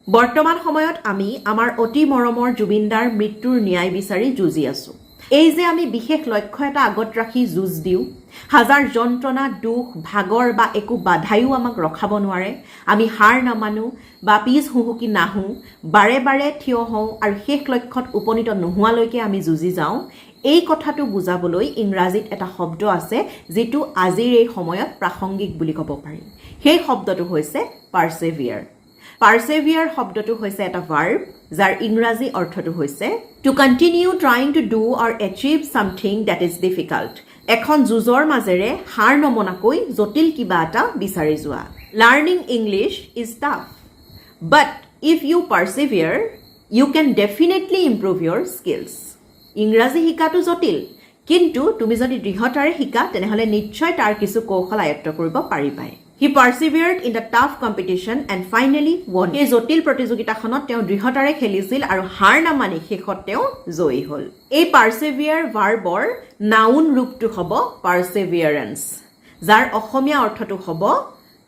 বৰ্তমান সময়ত আমি আমাৰ অতি মৰমৰ জুবিনদাৰ মৃত্যুৰ ন্যায় বিচাৰি যুঁজি আছো। এই যে আমি বিশেষ লক্ষ্য এটা আগত ৰাখি যুঁজ দিওঁ, হাজাৰ যন্ত্ৰণা, দুখ, ভাগৰ বা একো বাধাইও আমাক ৰখাব নোৱাৰে। আমি হাৰ নামানো বা পিছ হুহুকি নাহো, বাৰে বাৰে থিয় হওঁ আৰু শেষ লক্ষ্যত উপনীত নোহোৱালৈকে আমি যুঁজি যাওঁ। এই কথাটো বুজাবলৈ ইংৰাজীত এটা শব্দ আছে যিটো আজিৰ এই সময়ত প্ৰাসংগিক বুলি ক'ব পাৰি। সেই শব্দটো হৈছে পাৰ্চেভিয়াৰ। পাৰ্চেভিয়াৰ শব্দটো হৈছে এটা ভাৰ্ব যাৰ ইংৰাজী অৰ্থটো হৈছে to continue trying to do or achieve something that is difficult. এখন যুঁজৰ মাজেৰে হাৰ নমনাকৈ জটিল কিবা এটা বিচাৰি যোৱা। Learning English is tough, but if you persevere you can definitely improve your skills. ইংৰাজী শিকাটো জটিল, কিন্তু তুমি যদি দৃঢ়তাৰে শিকা তেনেহ'লে নিশ্চয় তাৰ কিছু কৌশল আয়ত্ত কৰিব পাৰিবাই। He persevered in the tough competition and finally won. এই জটিল প্ৰতিযোগিতাখনত তেওঁ দৃঢ়তাৰে খেলিছিল আৰু হাৰ নামানি শেষত তেওঁ জয়ী হ'ল। এই পাৰ্চেভিয়াৰ ভাৰ্বৰ নাউন ৰূপটো হ'ব পাৰ্চেভিয়াৰেন্স, যাৰ অসমীয়া অৰ্থটো হ'ব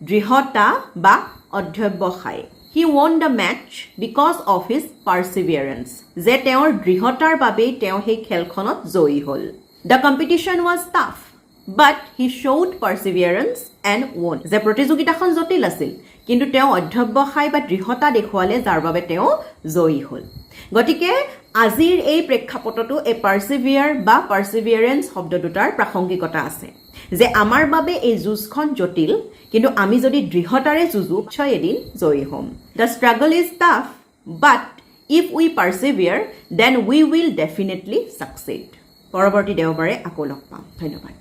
দৃঢ়তা বা অধ্যৱসায়। He won the match because of his perseverance. যে তেওঁৰ দৃঢ়তাৰ বাবেই তেওঁ সেই খেলখনত জয়ী হ'ল। The competition was tough, but he showed perseverance and won. যে প্ৰতিযোগিতাখন জটিল আছিল, কিন্তু তেওঁ অধ্যৱসায় বা দৃঢ়তা দেখুৱালে যাৰ বাবে তেওঁ জয়ী হ'ল। গতিকে আজিৰ এই প্ৰেক্ষাপটতো এই পাৰ্চেভিয়াৰ বা পাৰ্চেভিয়াৰেন্স শব্দ দুটাৰ প্ৰাসংগিকতা আছে যে আমাৰ বাবে এই যুঁজখন জটিল, কিন্তু আমি যদি দৃঢ়তাৰে যুঁজো নিশ্চয় এদিন জয়ী হ'ম। The struggle is tough, but if we persevere then we will definitely succeed. পৰৱৰ্তী দেওবাৰে আকৌ লগ পাম। ধন্যবাদ।